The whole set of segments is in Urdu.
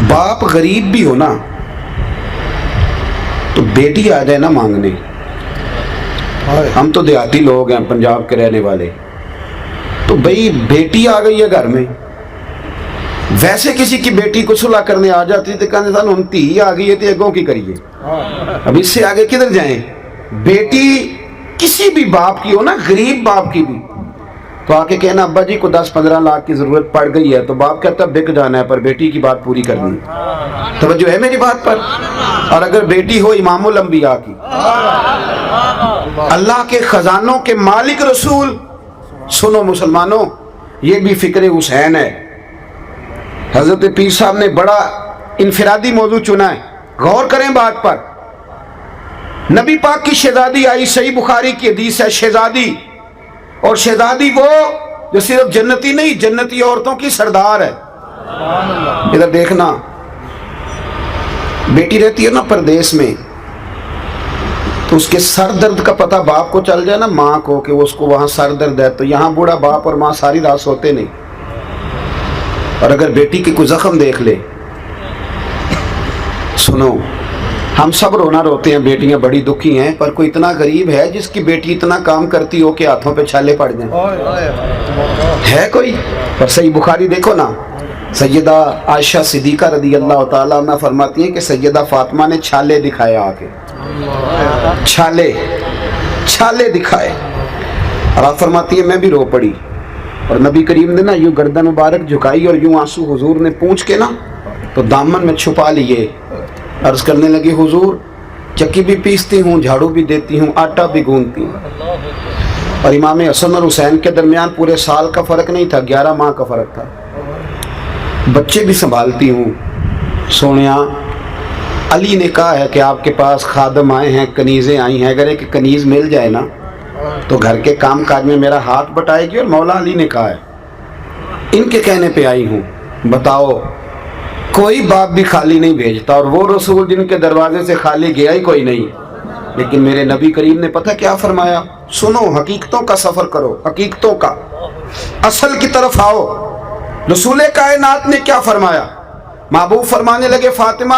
باپ غریب بھی ہو نا تو بیٹی آ جائے نا مانگنے. ہم تو دیہاتی لوگ ہیں, پنجاب کے رہنے والے, تو بھئی بیٹی آ گئی ہے گھر میں. ویسے کسی کی بیٹی کو صلح کرنے آ جاتی تو کہنے تھا ہم تھی آ گئی ہے تو اگوں کی کریے, اب اس سے آگے کدھر جائیں. بیٹی کسی بھی باپ کی ہو نا, غریب باپ کی بھی, تو آ کے کہنا ابا جی کو 10-15 لاکھ کی ضرورت پڑ گئی ہے, تو باپ کہتا بک جانا ہے پر بیٹی کی بات پوری کرنی ہے. توجہ ہے میری بات پر. اور اگر بیٹی ہو امام الانبیاء کی, اللہ کے خزانوں کے مالک رسول, سنو مسلمانوں, یہ بھی فکر حسین ہے. حضرت پیر صاحب نے بڑا انفرادی موضوع چنا ہے, غور کریں بات پر. نبی پاک کی شہزادی آئی, صحیح بخاری کی حدیث ہے, شہزادی, اور شہزادی وہ جو صرف جنتی نہیں, جنتی عورتوں کی سردار ہے. ادھر دیکھنا, بیٹی رہتی ہے نا پردیس میں, تو اس کے سر درد کا پتہ باپ کو چل جائے نا, ماں کو, کہ اس کو وہاں سر درد ہے, تو یہاں بوڑھا باپ اور ماں ساری رات سوتے نہیں. اور اگر بیٹی کی کوئی زخم دیکھ لے, سنو, ہم سب رونا روتے ہیں, بیٹیاں بڑی دکھی ہیں, پر کوئی اتنا غریب ہے جس کی بیٹی اتنا کام کرتی ہو کہ ہاتھوں پہ چھالے پڑ جائیں؟ ہے کوئی؟ پر صحیح بخاری دیکھو نا, سیدہ عائشہ صدیقہ رضی اللہ تعالیٰ عنہ فرماتی ہیں کہ سیدہ فاطمہ نے چھالے دکھائے, آ کے چھالے دکھائے, اور آپ فرماتی ہیں میں بھی رو پڑی. اور نبی کریم نے نا یوں گردن مبارک جھکائی اور یوں آنسو حضور نے پونچھ کے نا تو دامن میں چھپا لیے, عرض کرنے لگی حضور چکی بھی پیستی ہوں, جھاڑو بھی دیتی ہوں, آٹا بھی گوندتی ہوں. اور امام حسن اور حسین کے درمیان پورے سال کا فرق نہیں تھا, 11 ماہ کا فرق تھا. بچے بھی سنبھالتی ہوں. سونیا, علی نے کہا ہے کہ آپ کے پاس خادم آئے ہیں, کنیزیں آئی ہیں, اگر ایک کنیز مل جائے نا تو گھر کے کام کاج میں میرا ہاتھ بٹائے گی. اور مولا علی نے کہا ہے, ان کے کہنے پہ آئی ہوں. بتاؤ, کوئی باپ بھی خالی نہیں بھیجتا, اور وہ رسول جن کے دروازے سے خالی گیا ہی کوئی نہیں. لیکن میرے نبی کریم نے پتہ کیا فرمایا؟ سنو, حقیقتوں کا سفر کرو, حقیقتوں کا, اصل کی طرف آؤ. رسول کائنات نے کیا فرمایا؟ محبوب فرمانے لگے فاطمہ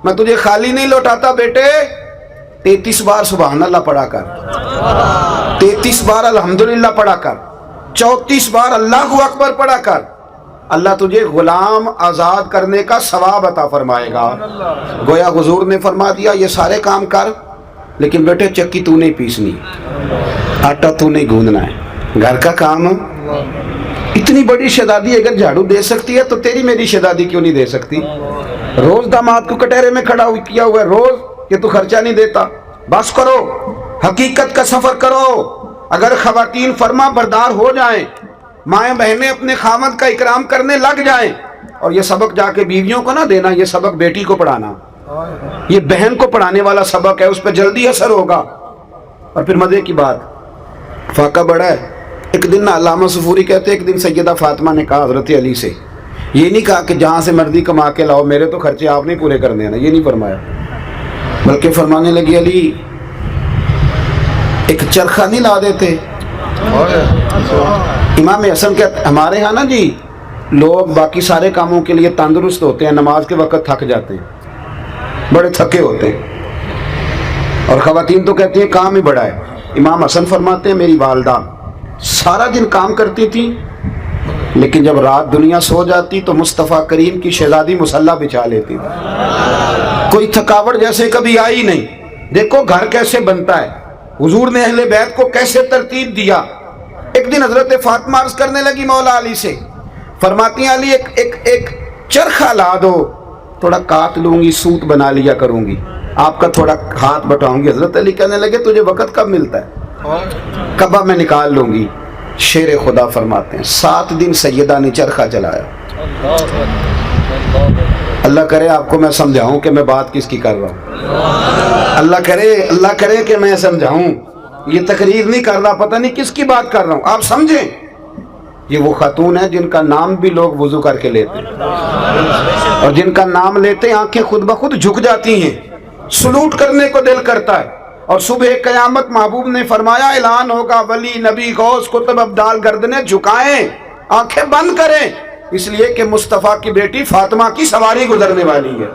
میں تجھے خالی نہیں لوٹاتا بیٹے, 33 بار سبحان اللہ پڑھا کر, 33 بار الحمدللہ پڑھا کر, 34 بار اللہ اکبر پڑھا کر, اللہ تجھے غلام آزاد کرنے کا ثواب عطا فرمائے گا. گویا حضور نے فرما دیا یہ سارے کام کر, لیکن بیٹے چکی تو نہیں پیسنی, آٹا تو نہیں گوندنا ہے, گھر کا کام. اتنی بڑی شہزادی اگر جھاڑو دے سکتی ہے تو تیری میری شہزادی کیوں نہیں دے سکتی؟ روز داماد کو کٹہرے میں کھڑا کیا ہوا ہے روز, کہ تو خرچہ نہیں دیتا. بس کرو, حقیقت کا سفر کرو. اگر خواتین فرما بردار ہو جائیں, مائیں بہنیں اپنے خامد کا اکرام کرنے لگ جائیں, اور یہ سبق جا کے بیویوں کو نہ دینا, یہ سبق بیٹی کو پڑھانا, یہ بہن کو پڑھانے والا سبق ہے, اس پہ جلدی اثر ہوگا. اور پھر مزے کی بات, فاقہ بڑا ہے. ایک دن نا علامہ صفوری کہتے ہیں, ایک دن سیدہ فاطمہ نے کہا حضرت علی سے, یہ نہیں کہا کہ جہاں سے مرضی کما کے لاؤ, میرے تو خرچے آپ نہیں پورے کرنے ہیں نا, یہ نہیں فرمایا, بلکہ فرمانے لگی علی ایک چرخہ نہیں لا دیتے. امام حسن کہتے ہمارے ہاں نا جی لوگ باقی سارے کاموں کے لیے تندرست ہوتے ہیں, نماز کے وقت تھک جاتے ہیں, بڑے تھکے ہوتے ہیں, اور خواتین تو کہتی ہیں کام ہی بڑا ہے. امام حسن فرماتے ہیں میری والدہ سارا دن کام کرتی تھی, لیکن جب رات دنیا سو جاتی تو مصطفیٰ کریم کی شہزادی مصلی بچھا لیتی تھی, کوئی تھکاوٹ جیسے کبھی آئی نہیں. دیکھو گھر کیسے بنتا ہے, حضور نے اہل بیت کو کیسے ترتیب دیا. ایک دن حضرت فاطمہ عرض کرنے لگی مولا علی سے, فرماتی ہیں علی ایک چرخہ لا دو, تھوڑا کاٹ لوں گی, سوت بنا لیا کروں گی, آپ کا تھوڑا ہاتھ بٹاؤں گی. حضرت علی کہنے لگے تجھے وقت کب ملتا ہے؟ کبا میں نکال لوں گی. شیر خدا فرماتے ہیں 7 دن سیدہ نے چرخہ چلایا. اللہ کرے آپ کو میں سمجھاؤں کہ میں بات کس کی کر رہا ہوں. اللہ کرے کہ میں سمجھاؤں, یہ تقریر نہیں کر رہا, پتہ نہیں کس کی بات کر رہا ہوں, آپ سمجھیں. یہ وہ خاتون ہے جن کا نام بھی لوگ وضو کر کے لیتے ہیں, اور جن کا نام لیتے آنکھیں خود بخود جھک جاتی ہیں, سلوٹ کرنے کو دل کرتا ہے. اور صبح قیامت محبوب نے فرمایا اعلان ہوگا, ولی نبی غوث قطب ابدال گردنیں جھکائیں, آنکھیں بند کریں, اس لیے کہ مصطفیٰ کی بیٹی فاطمہ کی سواری گزرنے والی ہے۔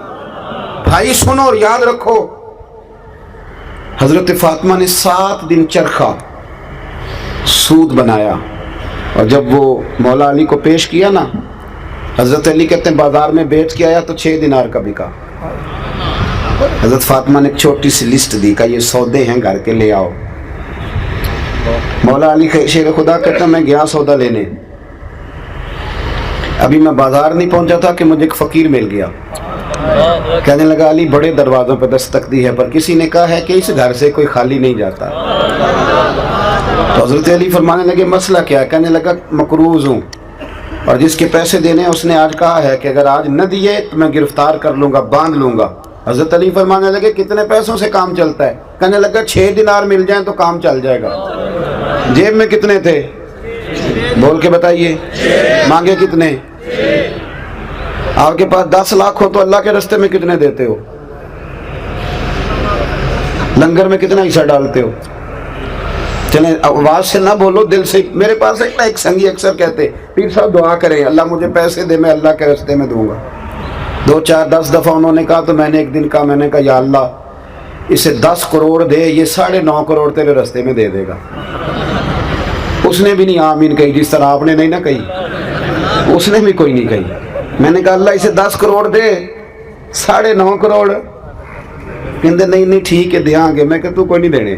بھائی سنو اور یاد رکھو، حضرت فاطمہ نے 7 دن چرخا سود بنایا، اور جب وہ مولا علی کو پیش کیا نا، حضرت علی کہتے ہیں بازار میں بیچ کے آیا تو 6 دینار کا بکا۔ حضرت فاطمہ نے ایک چھوٹی سی لسٹ دی کہ یہ سودے ہیں گھر کے، لے آؤ۔ مولا علی شیر خدا کہتا میں گیا سودا لینے، ابھی میں بازار نہیں پہنچا تھا کہ مجھے ایک فقیر مل گیا، کہنے لگا علی بڑے دروازوں پہ دستک دی ہے پر کسی نے کہا ہے کہ اس گھر سے کوئی خالی نہیں جاتا۔ تو حضرت علی فرمانے لگے مسئلہ کیا؟ کہنے لگا مقروض ہوں، اور جس کے پیسے دینے اس نے آج کہا ہے کہ اگر آج نہ دیے تو میں گرفتار کر لوں گا، باندھ لوں گا۔ حضرت علی فرمانے لگے کتنے پیسوں سے کام چلتا ہے؟ کہنے لگا 6 دینار مل جائیں تو کام چل جائے گا۔ جیب میں کتنے تھے؟ بول کے بتائیے، مانگے کتنے؟ آپ کے پاس 10 لاکھ ہو تو اللہ کے رستے میں کتنے دیتے ہو؟ لنگر میں کتنا حصہ ڈالتے ہو؟ چلیں آواز سے نہ بولو، دل سے۔ میرے پاس ایک سنگی اکثر کہتے پیر صاحب دعا کریں اللہ مجھے پیسے دے، میں اللہ کے رستے میں دوں گا۔ 2 4 10 دفعہ انہوں نے کہا تو میں نے ایک دن کہا، میں نے کہا یا اللہ اسے 10 کروڑ دے، یہ 9.5 کروڑ تیرے رستے میں دے دے گا۔ اس نے بھی نہیں آمین کہی، جس طرح آپ نے نہیں نہ کہی، اس نے بھی کوئی نہیں کہی۔ میں نے کہا اللہ اسے 10 کروڑ دے، 9.5 کروڑ کہتے نہیں ٹھیک ہے دیاں گے۔ میں کہ تو کوئی نہیں دینے،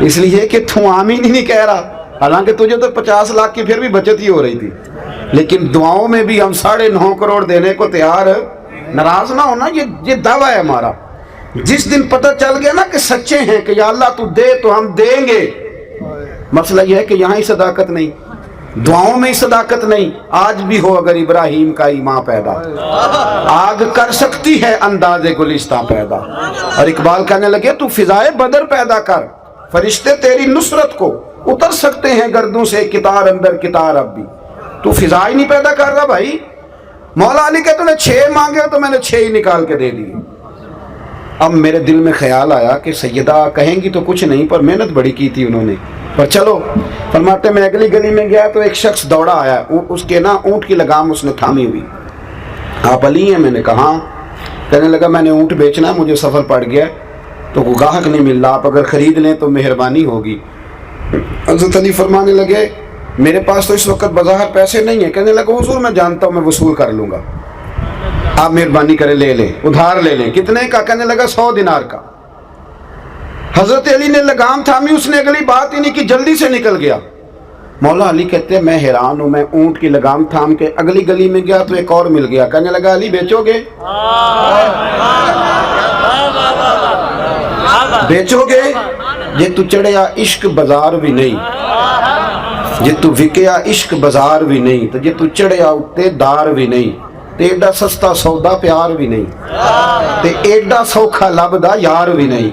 اس لیے کہ تو آمین ہی نہیں کہہ رہا، حالانکہ تجھے تو 50 لاکھ کی پھر بھی بچت ہی ہو رہی تھی، لیکن دعاؤں میں بھی ہم 9.5 کروڑ دینے کو تیار۔ ناراض نہ ہونا، یہ دعویٰ ہے ہمارا۔ جس دن پتہ چل گیا نا کہ سچے ہیں کہ یا اللہ تو دے تو ہم دیں گے، مسئلہ یہ ہے کہ یہاں ہی صداقت نہیں، دعاؤں میں ہی صداقت نہیں۔ آج بھی ہو اگر ابراہیم کا ایمان پیدا، آگ کر سکتی ہے انداز گلستہ پیدا۔ اور اقبال کہنے لگے تو فضائے بدر پیدا کر، فرشتے تیری نصرت کو اتر سکتے ہیں گردوں سے کتار اندر کتار۔ اب بھی تو فضا ہی نہیں پیدا کر رہا بھائی۔ مولا علی کہتے ہیں 6 مانگے تو میں نے 6 ہی نکال کے دے دیے۔ اب میرے دل میں خیال آیا کہ سیدہ کہیں گی تو کچھ نہیں، پر محنت بڑی کی تھی انہوں نے، پر چلو۔ فرماتے میں اگلی گلی میں گیا تو ایک شخص دوڑا آیا، اس کے نا اونٹ کی لگام اس نے تھامی ہوئی۔ آپ علی ہیں؟ میں نے کہا ہاں۔ کہنے لگا میں نے اونٹ بیچنا، مجھے سفر پڑ گیا تو کوئی گاہک نہیں مل رہا، آپ اگر خرید لیں تو مہربانی ہوگی۔ حضرت علی فرمانے لگے میرے پاس تو اس وقت بظاہر پیسے نہیں ہیں۔ کہنے لگا حضور میں جانتا ہوں میں وصول کر لوں گا، آپ مہربانی کریں لے لیں، ادھار لے لیں۔ کتنے کا؟ کہنے لگا 100 دینار کا۔ حضرت علی نے لگام تھامی، اس نے اگلی بات ہی نہیں کی، جلدی سے نکل گیا۔ مولا علی کہتے ہیں میں حیران ہوں، میں اونٹ کی لگام تھام کے اگلی گلی میں گیا تو ایک اور مل گیا۔ کہنے لگا علی بیچو گے؟ بیچو گے؟ جے تو چڑھیا عشق بازار بھی نہیں، جے تو وکیا عشق بازار بھی نہیں، تو جے تو چڑھیا اتے دار بھی نہیں، تے ایڈا سستا سودا پیار بھی نہیں، تے ایڈا سوکھا لبدا یار بھی نہیں۔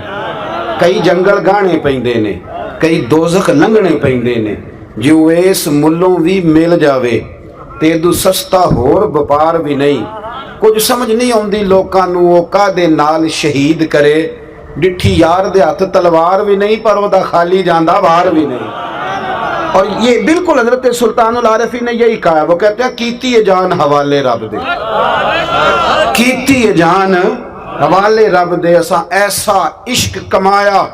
کئی جنگل گانے پیندے نے، کئی دوزخ لنگنے پیندے نے، جو اس ملوں بھی مل جاوے تے دو سستا ہور بپار بھی نہیں۔ کچھ سمجھ نہیں آندی لوکاں نوں او کادے نال شہید کرے، ڈٹھی یار دے ہاتھ تلوار بھی نہیں پر وہ دا خالی جاندہ وار بھی نہیں۔ اور یہ بالکل حضرت سلطان العارفین نے یہی کہا ہے، وہ کہتے ہیں کیتی ہے جان حوالے رب دے، کیتی ہے جان حوالے رب دے، اساں ایسا عشق کمایا،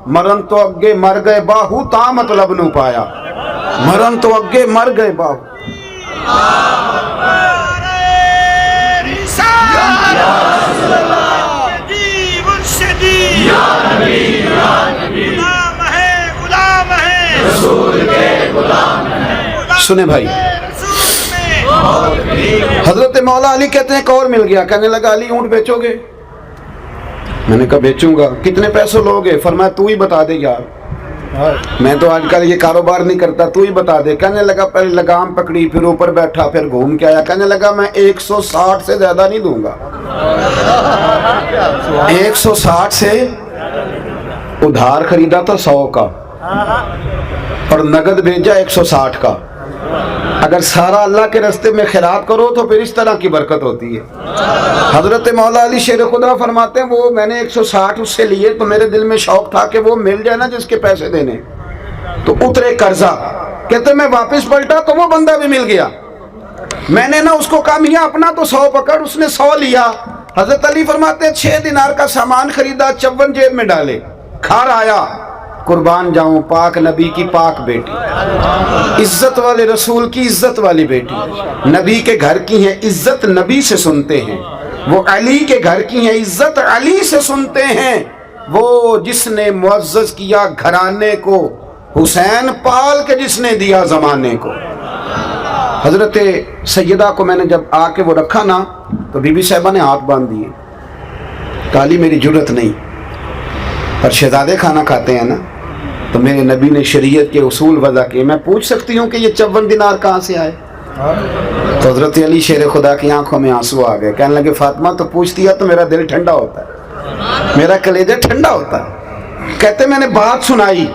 مرن تو اگے مر گئے باہو تا مطلب نو پایا، مرن تو اگے مر گئے باہو۔ سنے بھائی، حضرت مولا علی کہتے ہیں ایک اور مل گیا۔ کہنے لگا علی اونٹ بیچو گے؟ میں نے کہا بیچوں گا۔ کتنے پیسوں لوگے؟ فرمایا تو ہی بتا دے یار، میں تو آج کل یہ کاروبار نہیں کرتا، تو ہی بتا دے۔ کہنے لگا پہلے لگام پکڑی، پھر اوپر بیٹھا، پھر گھوم کے آیا۔ کہنے لگا میں 160 سے زیادہ نہیں دوں گا، 160 سے ادھار خریدا تھا 100 کا اور نگد بھیجا 160 کا۔ اگر سارا اللہ کے راستے میں خیرات کرو تو پھر اس طرح کی برکت ہوتی ہے۔ حضرت مولا علی شیر خدا فرماتے ہیں وہ میں نے 160 اس سے لیے تو میرے دل میں شوق تھا کہ وہ مل جائے نا جس کے پیسے دینے، تو اترے قرضہ۔ کہتے میں واپس پلٹا تو وہ بندہ بھی مل گیا۔ میں نے نا اس کو کہا میاں اپنا تو 100 پکڑ، اس نے 100 لیا۔ حضرت علی فرماتے ہیں 6 دینار کا سامان خریدا، 54 جیب میں ڈالے، گھر آیا، قربان جاؤں پاک نبی کی پاک بیٹی، عزت والے رسول کی عزت والی بیٹی، نبی کے گھر کی ہیں، عزت نبی سے سنتے ہیں، وہ علی کے گھر کی ہیں، عزت علی سے سنتے ہیں، وہ جس نے معزز کیا گھرانے کو، حسین پال کے جس نے دیا زمانے کو۔ حضرت سیدہ کو میں نے جب آ کے وہ رکھا نا تو بی بی صاحبہ نے ہاتھ باندھ دیے، کالی میری جرت نہیں، پر شہزادے کھانا کھاتے ہیں نا تو میرے نبی نے شریعت کے اصول وضع کیے، میں پوچھ سکتی ہوں کہ یہ 54 دینار کہاں سے آئے؟ تو حضرت علی شیر خدا کی آنکھوں میں آنسو آ گئے، کہنے لگے فاطمہ تو پوچھتی ہے تو میرا دل ٹھنڈا ہوتا ہے، میرا کلیجہ ٹھنڈا ہوتا ہے۔ کہتے میں نے بات سنائی،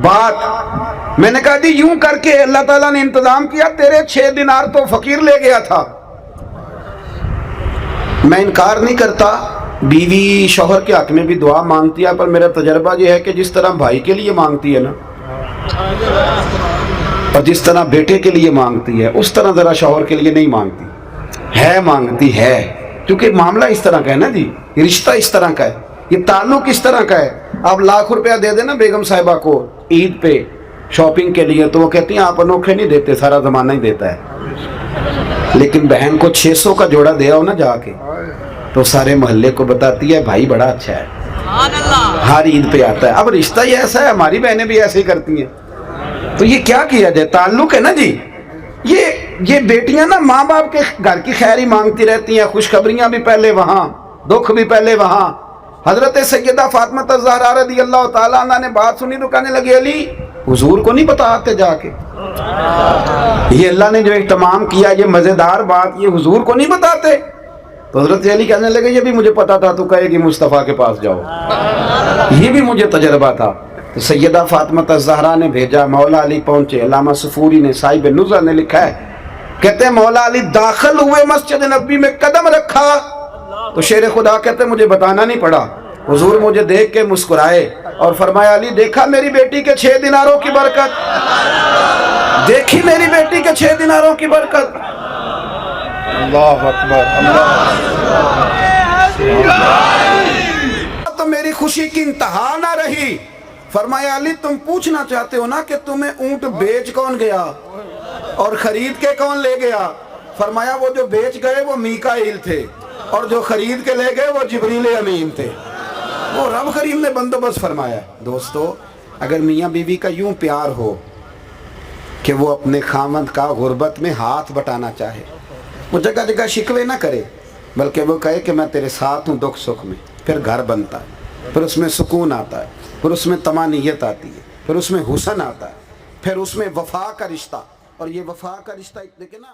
بات میں نے کہا جی یوں کر کے اللہ تعالیٰ نے انتظام کیا، تیرے 6 دینار تو فقیر لے گیا تھا۔ میں انکار نہیں کرتا، بیوی شوہر کے حق میں بھی دعا مانگتی ہے، پر میرا تجربہ یہ ہے کہ جس طرح بھائی کے لیے مانگتی ہے نا اور جس طرح بیٹے کے لیے مانگتی ہے اس طرح ذرا شوہر کے لیے نہیں مانگتی ہے، مانگتی ہے، کیونکہ معاملہ اس طرح کا ہے نا جی، رشتہ اس طرح کا ہے، یہ تعلق اس طرح کا ہے۔ آپ لاکھ روپیہ دے دینا بیگم صاحبہ کو عید پہ شاپنگ کے لیے تو وہ کہتی ہیں آپ انوکھے نہیں دیتے، سارا زمانہ ہی دیتا ہے، لیکن بہن کو 600 کا جوڑا دے آؤ نا جا کے تو سارے محلے کو بتاتی ہے بھائی بڑا اچھا ہے، ہر عید پہ آتا ہے۔ اب رشتہ ہی ایسا ہے، ہماری بہنیں بھی ایسے ہی کرتی ہیں، تو یہ کیا کیا جائے، تعلق ہے نا جی۔ یہ بیٹیاں نا ماں باپ کے گھر کی خیر ہی مانگتی رہتی ہیں، خوشخبریاں بھی پہلے وہاں، دکھ بھی پہلے وہاں۔ حضرت سیدہ فاطمہ الزہرا رضی اللہ تعالیٰ عنہ نے بات سنی تو کہنے لگی علی حضور کو نہیں بتاتے جا کے، یہ اللہ نے جو اہتمام کیا، یہ مزیدار بات، یہ حضور کو نہیں بتاتے؟ تو حضرت علی کہنے لگے یہ بھی مجھے پتا تھا، تو کہے گی مصطفیٰ کے پاس جاؤ، یہ بھی مجھے تجربہ تھا۔ تو سیدہ فاطمہ الزہرا نے بھیجا، مولا علی پہنچے، علامہ صفوری نے، صاحب نزہہ نے لکھا ہے، کہتے ہیں مولا علی داخل ہوئے مسجد نبی میں، قدم رکھا تو شیر خدا کہتے ہیں مجھے بتانا نہیں پڑا، حضور مجھے دیکھ کے مسکرائے اور فرمایا علی دیکھا میری بیٹی کے 6 دیناروں کی برکت، دیکھی میری بیٹی کے 6 دیناروں کی برکت۔ اللہ اکبر، تو میری خوشی کی انتہا نہ رہی۔ فرمایا علی تم پوچھنا چاہتے ہو نا کہ تمہیں اونٹ بیچ کون گیا اور خرید کے کون لے گیا؟ فرمایا وہ جو بیچ گئے وہ میکائیل تھے اور جو خرید کے لے گئے وہ جبریل امین تھے، وہ رب کریم نے بندوبست فرمایا۔ دوستو اگر میاں بیوی کا یوں پیار ہو کہ وہ اپنے خامند کا غربت میں ہاتھ بٹانا چاہے، وہ جگہ جگہ شکوے نہ کرے، بلکہ وہ کہے کہ میں تیرے ساتھ ہوں دکھ سکھ میں، پھر گھر بنتا ہے، پھر اس میں سکون آتا ہے، پھر اس میں طمانینت آتی ہے، پھر اس میں حسن آتا ہے، پھر اس میں وفا کا رشتہ، اور یہ وفا کا رشتہ دیکھیں نا۔